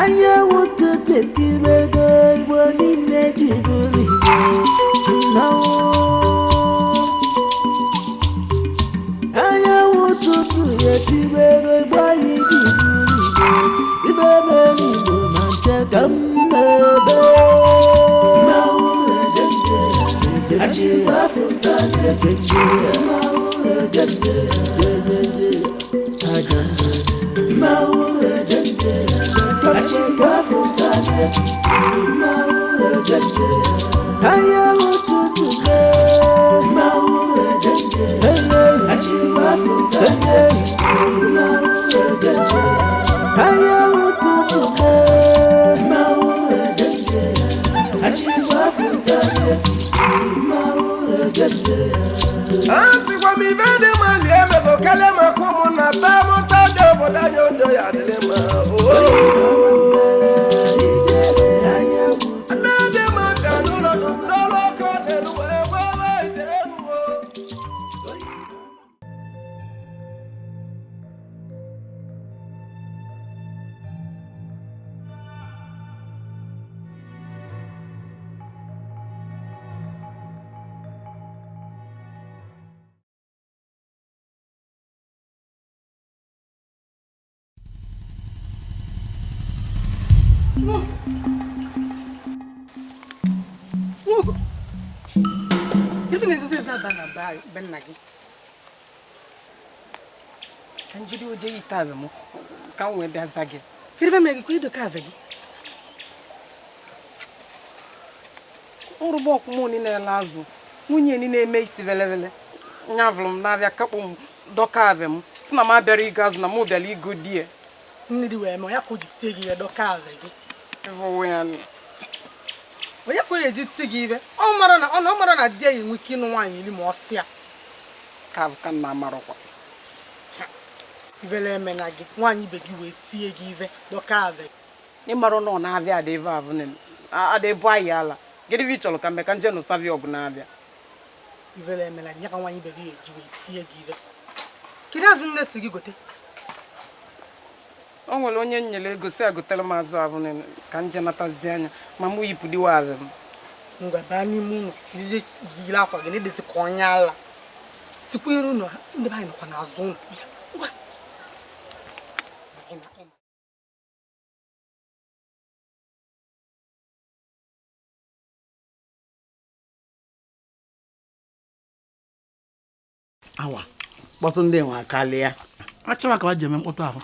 anya woto tekibego igbo niile jiburu igbo nawo anya woto tekibego igbo anyị jiburu igbo ibebe igbo na nche ka mmebe nawo ejenje achiwa futa nefenje nawo ejenje ajanje nawo ejenje achiwa futa nefenje nawo ejenje aya wotutuke nawo ejenje achiwa futa nefenje nawo ejenje aya wotutuke nawo ejenje achiwa futa nefenje nawo ejenje asigwa mi bede mali emego kalema kumu na tamo tado bodanyo do ya dilema Benagi. Anjiri oje itabe mo kan we da zage. Kirbe me ko do ka zage. Orubo ku mo ni na lazu. Munye ni na eme isi velevele. Nyavlum na bia kapo do ka ave mo. Sina ma bere igazu na mo bia li godie. Nnidi we mo ya ko jitie gi do ka zage. Evo we an. Oya ko ye jitie gi be. O mara na dia yi nwiki no wanyi ni mo sia. Kan na marokwa ivele menagi nwanyi begi we tie gi ive do ka ave ni maro no na avia de va avune ade boyala gedi vi cholo kambe kanje no savi obuna avia ivele menagi nyaka nwanyi begi eji we tie gi ive kida zinne sigi gote onwele onye nyele gosi agotele mazu avune kanje natazi anya mamu yipudi wa ave ngwa bani mu ije gila kwa gene de tikonyala Sikwiru no ndi bayi no kwa na azun. Awa. Botu ndi nwa kalia. Achawa ka waje mem otu afọ.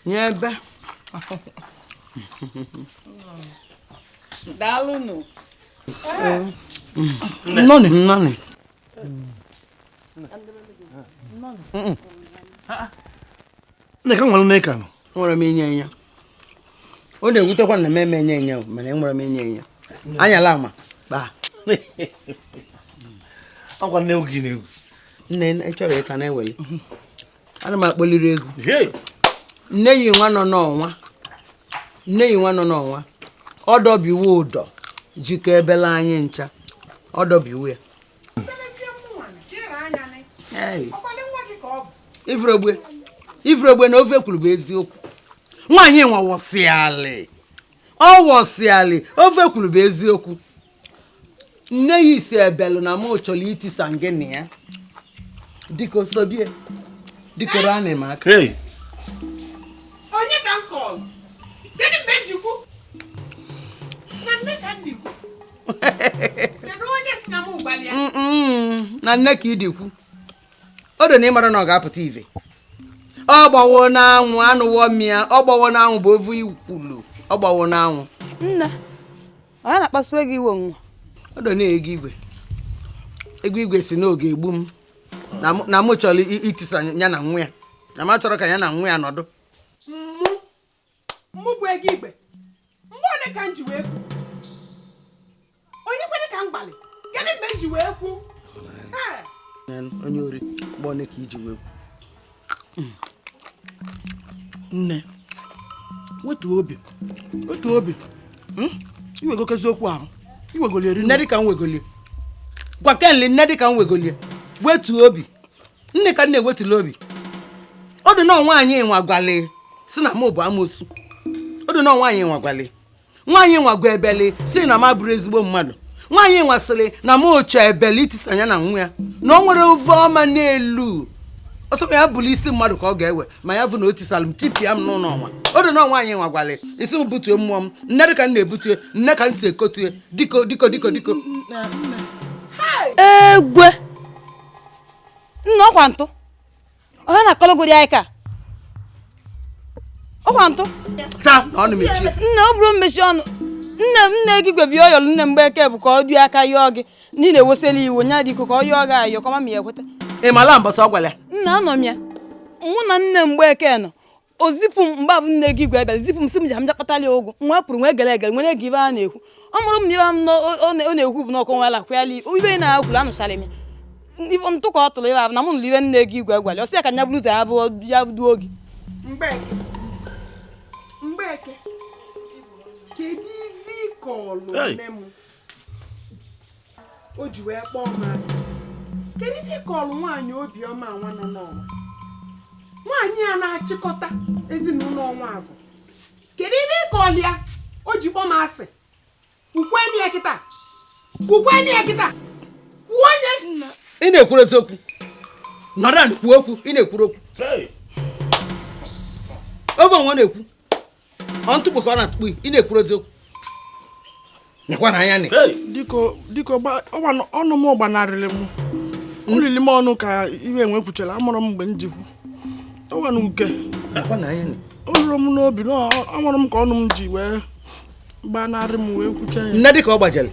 Nyebe. Dalu no. Noni. Ne kan wala ne kan. Nwere m enye. O na-ewutekwa na meme enye mana enwere m enye. Anyala ama. Ba. Akwa ne ogi ne. Nne echọrọ ịta na eweli. Ana m akpọliri ego. Hey. Nne yi nwa nọ n'ọnwa. Ọdọbiwo ụdọ. Jikọ ebele anyị ncha. Ọdọbiwo ya. Ifregbe na ofe kwuru bụ eziokwu. Nwaanyị nwa wọsịalị. Ofe kwuru bụ eziokwu. Nne ya isi ebelu na m chọrọ itisa ngene ya. Diko sobie. Diko rani maka. Hey. Onye ka m kọl? Gịnị mgbe njikwu? Na nne ka ndikwu. Kedu onye si na m ụgbali ya? Na nne ka idikwu. Odo na ịmara na ọ ga-apụta ive. Ọ gbawo n'anwụ anụwo mmịa. Ọ gbawo n'anwụ bụ ovu ikwulu. Ọ gbawo n'anwụ. Nna, ọ na-akpasu ego iwe nwa. Odo na-ego igwe. Ego igwe si n'oge egbu m. Na mụ chọrọ itisa ya na nwa ya. Na m achọrọ ka ya na nwa ya nọdụ. Mụ bụ ego igwe. Mgbe ole ka m ji wee kwu? Onye kwere ka m gbalị? Gịnị mgbe m ji wee kwu? Onye ori mgbe one ka iji wee Nne, wetu obi. Iwegokezi okwu ahụ. Iwegolie nne dịka m wegolie. Gwa Kenli nne dịka m wegolie. Wetu obi. Nne ka nne wetula obi. Ọ dị na nwaanyị nwa gwale si na m bụ amosu. odo na nwaanyị nwagwali nwaanyị nwagwa ebele si na ma bụrụ ezigbo mmadụ nwaanyị nwasịrị na ma oche ebele itisanya na nwa ya na o nwere ovu ọma n'elu ọsọ ya bụrụ isi mmadụ ka ọ ga-ewe ma ya bụ na o tisara m tipi ya m n'ụlọ ọnwa odo na nwaanyị nwagwali isi m butuo mmụọ m nne dị ka m na-ebutue nne ka m si ekotue diko egwe nna ọkwa ntụ ọha na kọlọgodi anyị ka ọkwa ntụ taa na ọnụ mechie nna ọ bụrụ mmechi ọnụ nne gị gwebi ọyọlụ nne Mgbeke bụ ka ọ dị aka yọọ gị niile ewesela iwu nya dịko ka ọ yọọ gị ayọ kọma ma ya ekweta ị mala mbọsọ gwara ya nna anọ m ya mụ na nne Mgbeke nọ o zipụ m mgbe abụ nne gị gwe bịara zipụ m sị m ji m jakpatali ụgwụ nwa pụrụ nwee gele egele nwere ego ibe a na-ekwu ọ mụrụ m na ibe m ọ na-ekwu bụ n'ọkụ nwala kwali ibe na-akwụrụ anụchara m ya ntụ ka ọ tụrụ ibe abụ na mụ na ibe nne gị gwe gwali ọ sị ya ka nya bụrụ ụzọ ya duo gị Mgbeke kedu ife ịkọlụ nne m o ji wee kpọọ m asị kedu ife ịkọlụ nwaanyị obiọma nwa nọ n'ọnwa nwaanyị a na-achịkọta ezinụlọ ọnwa abụ kedu ife ịkọlụ ya o ji kpọọ m asị kwukweni ya kịta kwuo onye ị na-ekwuru eziokwu nọrọ na kwuo okwu ị na-ekwuru okwu ofe nwa na-ekwu ọ ntụpụ ka ọ na-atụkpu ị na-ekwuru eziokwu nyekwa na anya diko ọnụ m gbanarịrị m nrili m ọnụ ka iwe enwekwuchara amụrụ m mgbe m jikwu ọwa na uke o ruru m n'obi na amụrụ m ka ọnụ m ji wee gbanarị m wee kwuche ya nne dị ka ọ gbajere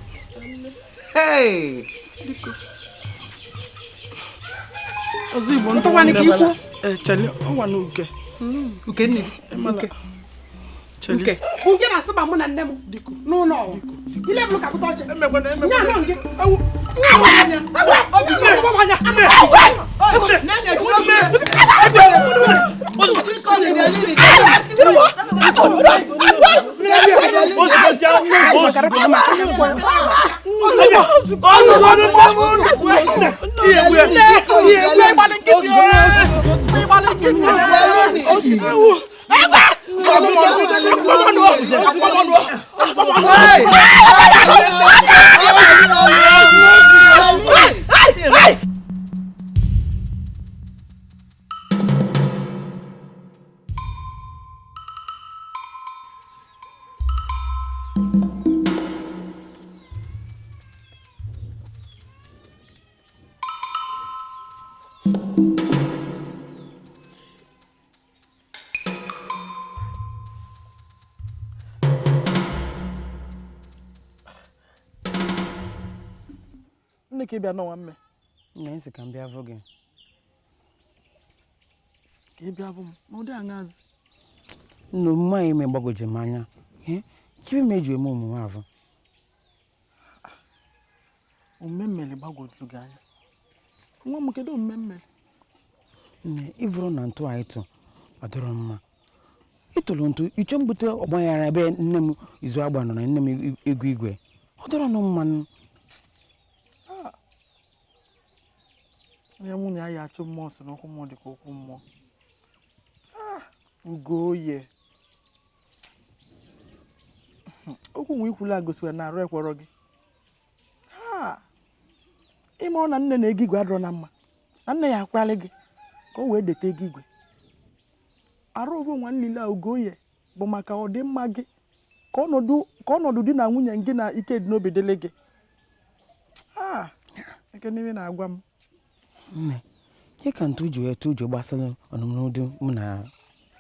ọzọ Igbo ntọwani ka ikwu cheli ọwa na uke nne nke nke na-asịba mụ na nne m n'ụlọ ọgwụ ile bụrụ ka pụta ọchị ka ị bịa n'ọnwa mme nna nsị ka m bịa vụ gị ka ị bịa vụ m na ụdị aṅazi nna omume anyị me gbagwoju m anya kibe m eji eme omume avụ omume mmeri gbagwoju gị anya nwa m kedu omume mmeri nne ịvụrụ na ntụ anyị tụ ọ dịrọ mma ịtụrụ ntụ ịchọ mbute ọgbaghara ebe nne m izu agba nọ na nne m egwu igwe ọ dịrọ nụ mmanụ onye nwunye ya achụ mmụọ si n'okwu mmụọ dị ka okwu mmụọ Ugoye okwu nwe ikwula gosiwere na arụ ekwọrọ gị ime ọ na nne na-ego igwe adọrọ na mma na nne ya akwalị gị ka o wee deta ego igwe arụ ogo nwa nlile a Ugoye bụ maka ọdịmma gị ka ọnọdụ di na nwunye gị na ike dị n'obi dịle gị eke n'ime na-agwa m nne ke ka ntụ ji wee tụ ụjọ gbasara ọnụmọdụ mụ na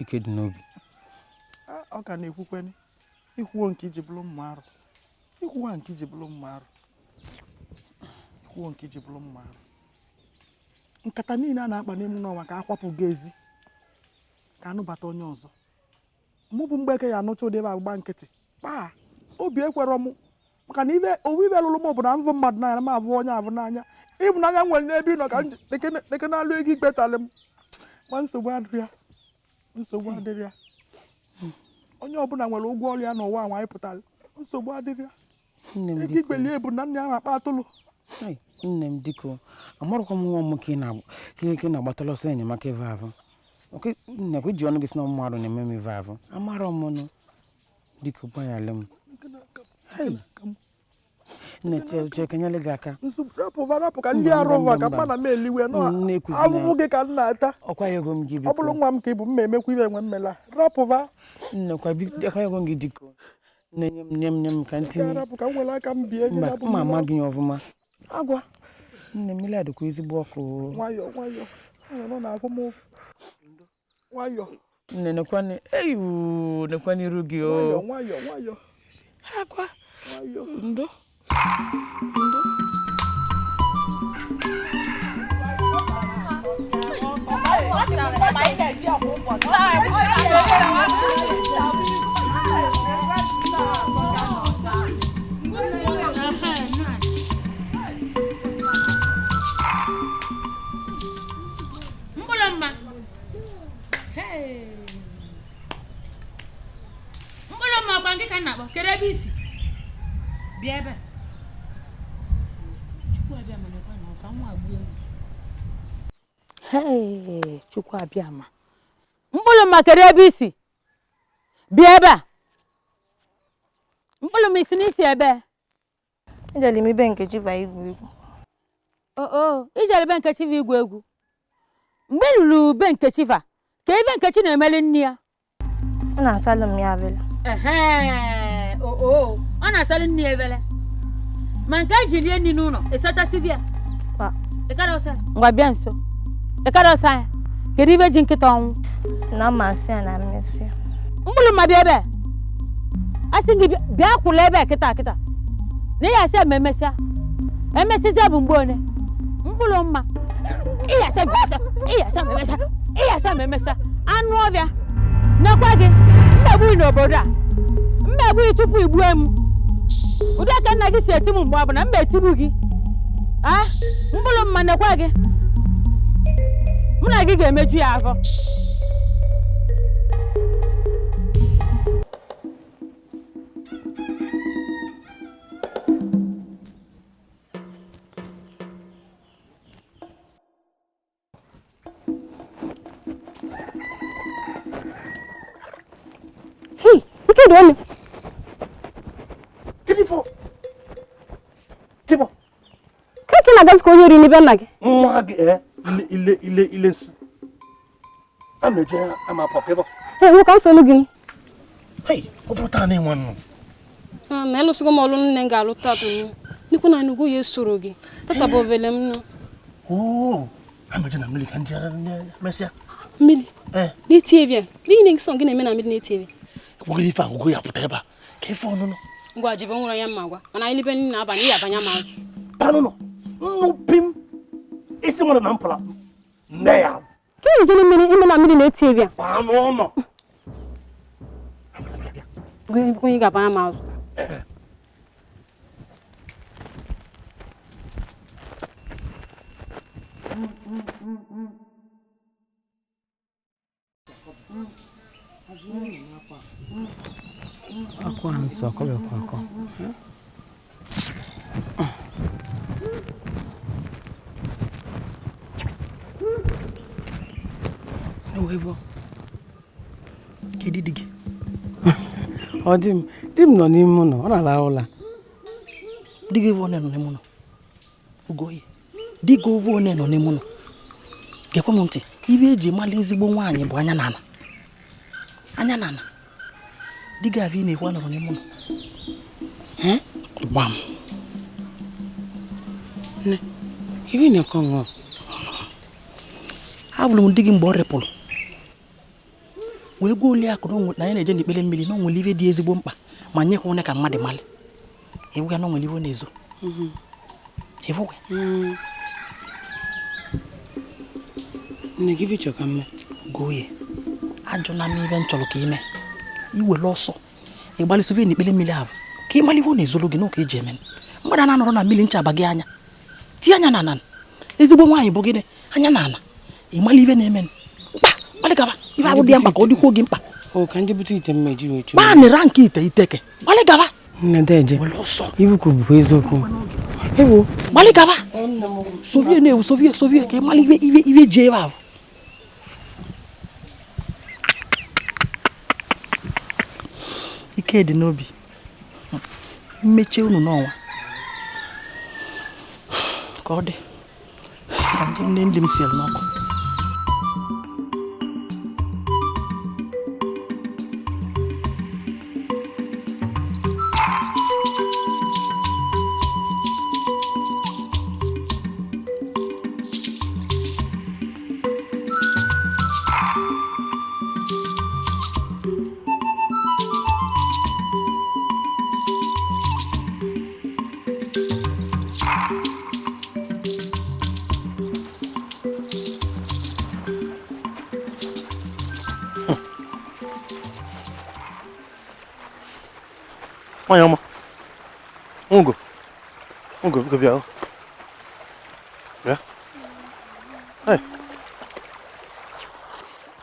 ike dị n'obi ọ ka na-ekwukweni ikwuo nke iji bụrụ mma arụ ikwuwa nke iji bụrụ mma arụ ikwuo nke iji bụrụ mma arụ nkata niile a na-akpa n'ime n'ọnwa ka akwapụ gị ezi ka anụbata onye ọzọ mụ bụ Mgbeke ya anụcha ụdị ebe agba nkịtị kpaa obi ekwerọ m maka na owu ibe lụrụ m bụ na mvụ mmadụ n'anya ma abụ onye abụ n'anya ịbụnanya nwere n'ebe ị nọ ka leke na-alụ ego ikpe talị m ma nsogbu adịrị ya onye ọbụla nwere ụgwọ ọrụ ya n'ụwa nwa anyị pụtara nsogbu adịrị ya ego ikpelie ebu na nna ya akpa atụlụ nne m dịko amarụkwa m nwa m ka ị na-agbatala ọsọ enyemaka eve ahụ nne kwa iji ọnụ gị si na mmadụ na-eme m eve ahụ amarọ m nụ dịka ụgbọnyalụ m nne kenyere gị aka rapụ ka ndị arụ ụwa ka mma na m eliwe abụbụ gị ka m na-ata ọkwanyego m gị ọ bụrụ nwa m ka ịbụ m emekwa ibe enwe mmela rapụba nne ọkwanyego m gị dịka nne nye m ka ntinye rapụ ka m nwere aka m bie gị mma ama gị ọfụma agwa nne mmiri adịkwa ezigbo ọkụ nwayọ nọ na afọ nwayọ nne nekwana iru gị o nwayọ agwa ndo Mbolo kwa ngika nabo kerebisi biebe chukwu abịa ma nekwa na ka nwa agbuo chukwu abịa ma mbolo ma kerebisi biebe mbolo mi sinisi ebe ijeli mi be Nkechi va igwu ijeli be Nkechi va igwu egwu mgbe lulu be Nkechi va ka ebe Nkechi na-emeli nne ya ọ na-asalụ m ya abịala ọ na-asalụ nne ya ebele ma nke ji rie nri n'ụlọ ịsachasị gị ya ngwa bịa nso ịkara ọsa ya kedu ibe ji nkịta ọnwụ si na mmasị ya na mmesi mgbulu ma bịa ebe asị gị bịa kwụla ebe kịta na ihe asị ememesịa emesịsịa bụ mgbe one mgbulu mma ihe asị ememesịa anụ ọbịa nekwa gị mmegbu n'obodo a mmegbu tupu igbue m ụdị aka nna gị si eti m mgbe ọ bụ na mba etigbu gị mgbulu mma nekwa gị mụ na gị ga-emeju ya afọ Dole. Tipo. Kake na gasko yori ni ben nage. Mwage ile. Ameje ama popevo. Wo kan so lugin. Hey, obota na enwanu. Na elo sugo molu nne nga alu tatu. Niku na nugo ye soro gi. Tata bo velem no. Ameje na mili kan dia mesia. Mili. Ni tievia. Ni ne songi na me na mili ni tievia. Wogini fa ngo ya puteba. Ke fo no. Ngwa jibe nwuro ya magwa. Mana ile ben na abani ya banya mazu. Pano no. No pim. Isi mo na mpala. Neya. Ke njeni mini ime na mili na tievia. Pano no. Gwi ga banya mazu. Aku anso akobe kwako. Ewebo. Kedidigi. Odim nọ n'ime ụlọ, ọ na-ala ụla. Digi vo ne no n'ime ụlọ. Ugoyi. Digi vo ne no n'ime ụlọ. Gekwa m ntị, ibe eji mali ezigbo nwaanyị bụ anya nana. Anya nana. Digi avi na-ekwu anọrọ n'ime ụlọ. Gbam. Ne. Ibe ne kongo. Abụrụ m digi mgbe ọ repụrụ. Wee gwa ole akụ na anyị na-eje n'ikpele mmiri na onwere ibe dị ezigbo mkpa ma nyekwa onye ka mmadụ mali. Ewu ya na onwere iwe na-ezo. Ewu. Ne give it your come. Goye. Ajụna m ibe nchọrọ ka ime. Iwele ọsọ. Ịgbalịsị ibe n'ikpele mmiri ahụ. Ka ịmali iwe na-ezolo gị n'oke eji eme. Mmadụ na-anọrọ na mmiri ncha bagị anya. Ti anya na nan. Ezigbo nwaanyị bụ gịnị? Anya na ana. Ịmali ibe na-eme. Gbalịgaba. Ibe ahụ dị mkpa ka ọ dịkwuo gị mkpa. Ka ndị bute ite mmeji wechu. Ma ni rank iteke. Gbalịgaba. Nne deje. Ibu ko bụ eziokwu. Ewo. Gbalịgaba. Sovie na-ewu sovie ka ịmali ibe ji ebe ahụ. Ike dị n'obi. Mmeche unu n'ọnwa. Ka ọ dị. Ka ndị m siel n'ọkụ. Manyoma. Ungo bia. Ya. Hey.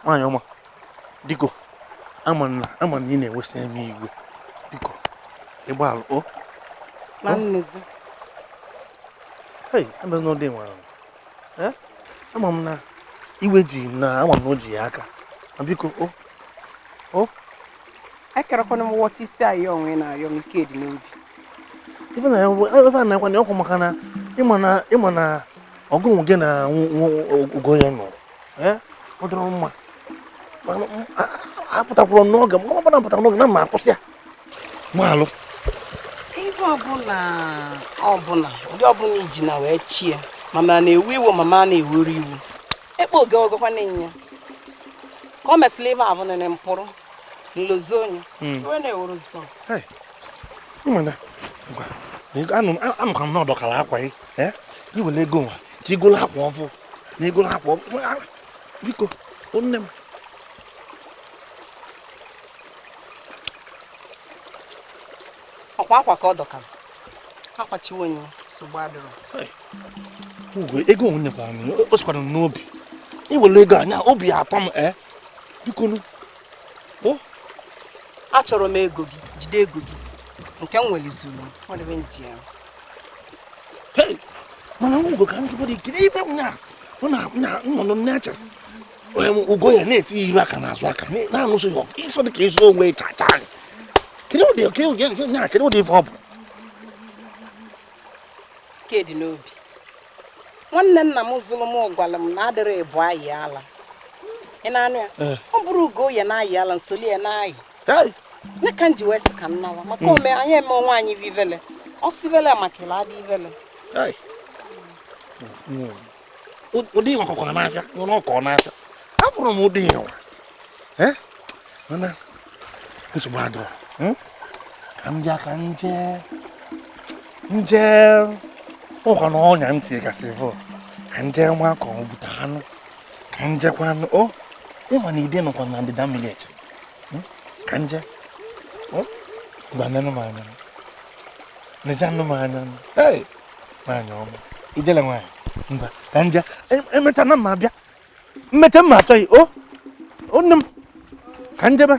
Manyoma. Diko. Aman ni na-ewesa eme igwe. Biko. Ịgbalụ o. Nannezi. Hey, ebe no dey nwa. Eh? Amam na iwe ji na amam no ji aka. Biko o. O. Ekerekwana m wọta isi ayọ onwe na ayọ m ike dị n'obi. Ife na kwa na ọkụ maka na ịma na ọgụ nge na ugo ya nọ. Ọ dịrọ mma. Apụtakwuru n'oge, ma ọ bụla apụta n'oge na mma akwụsị ya. Nwalụ. Ife ọbụla ndị ọbụla iji na wee chie mama na-ewu iwu mama na-ewuru iwu. Ekpe oge ogekwa n'ịnya. Ka o mesịrị ibe abụ na mpụrụ. Nlozonyo. Iwe na-ewuru zụta. Hey. Ịmana. Anụkwa m na ọdọkara akwa ị. Iwele ego nwa. Ka igolo akwa ọfụ. Na igolo akwa ọfụ. Biko, onne m. Ọkwa akwa ka ọ dọkara. Akwa chiwonye sogbu adịrọ. Ugo ego onye kwa m. O sikwara n'obi. Iwele ego anya obi atọ m biko nu. O Achọrọ m ego gị, jide ego gị. Nke m nwere zuru, ọ dịbe nji ya. Hey, mana ugo ka m jụọ dị kiri ife m nya. Ọ na nnọnụ nnacha. Ugo ya na-eti iru aka n'azụ aka. Na-anụso ya ịsọ dị ka ịzụ onwe chacha. Kiri ụdị kiri ụdị ife ọ bụ. Ke dị n'obi. Nwanne nna m zụrụ m gwara m na adịrị ebu ayị ala. Ị na-anụ ya? Ọ bụrụ ugo ya na-ayị ala nsoli ya na-ayị. Ne kan ji west kan nawa maka ome anyị eme onwe anyị vivele ọ sivele maka la dị vele ụdị nwa kọkọ n'afịa n'ụlọ ọkọ n'afịa afụrụ m ụdị nwa mana nsogbu adịrọ ka m bịa ka nje ụkwa na ọnya ntị gasị vọ ka nje nwa akọ bute anụ ka njekwa anụ o ịma na ide nọkwa na ndịda mmiri eche ka nje banana mana nizanu mana hey manyo ijele nwa mba kanja emeta na mabia mmeta ma toyi o onum kanja ba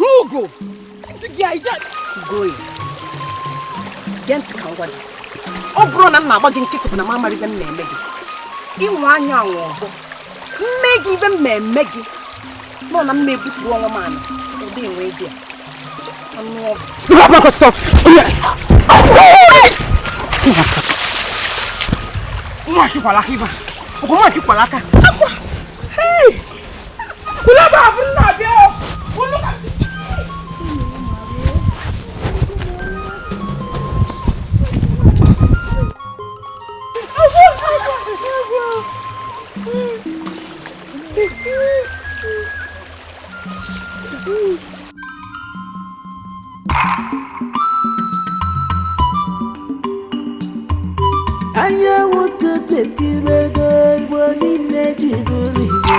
Nugo. Goyi. Gente ka ngwa. Ọ bụrụ na m na-agba gị nkịtị bụ na m amaghị ihe m na-eme gị. Ịnwe anya anwụ ọzọ. Mme gị ibe m na-eme gị. Nọ na m na-ebuturu ọnwa m ana. Ụdị enwe ebe a. Anụ ọgụ. Nwa chikwala aka ibe a. Ọkwa nwa chikwala aka. Hey! Kula ba abun na bịa o. Kulu ka. Anya wuto tekibego igbo niile jiburu igbo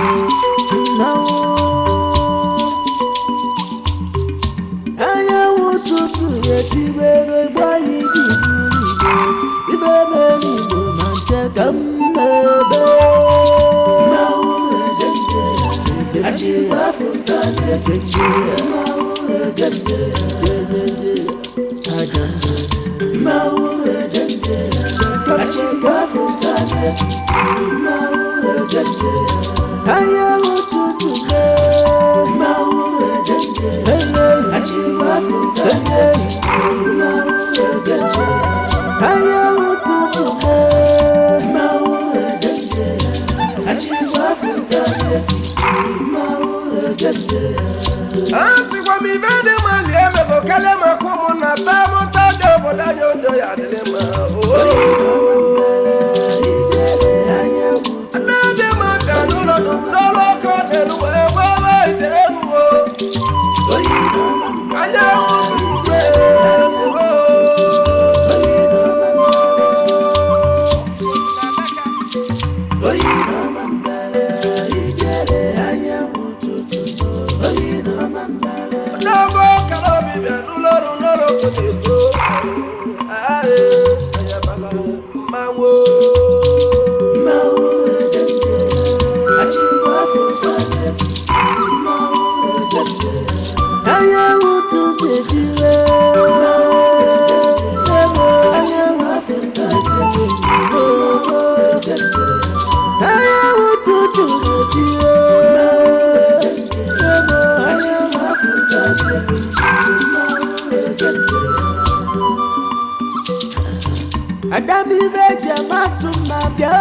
Adami beja matuma bia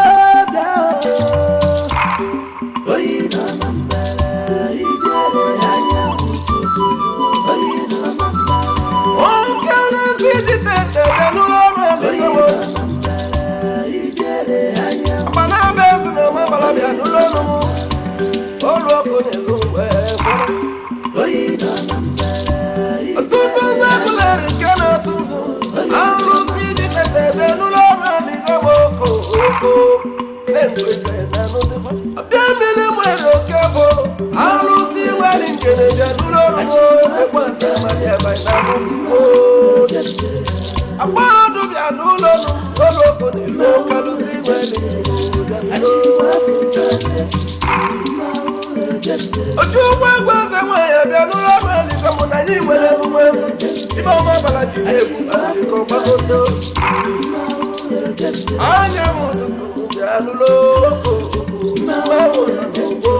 bia. Oyina mambala ijere anya ututu. Oyina mambala. Onkele vizite tenulo mele. Oyina mambala ijere anya. Apana bezu no mambala bia nulo numu. Olo kone luwe. Oyina mambala. Tutu zakulere kana tutu. Alu vizite tenulo mele goboko oko. Lengwe bena no sema. Abemele mwero kebo. Alu siwali ngene janulo numu. Ekwante madia baina numu. Abadu bia nulo numu. Olo kone luka lusi mweli. Ojúgbọ́ gbọ́sẹ̀ wọ́n yẹ̀ bí ọlọ́rọ̀ mẹ́rin kọmọ náà yí ìwẹ̀lẹ̀ múmọ́ ibà ọmọ bàlájì ẹ̀kù àríkọ̀ pàtótó ányàmù tuntun bí alúlókò máwò lọ́gbọ́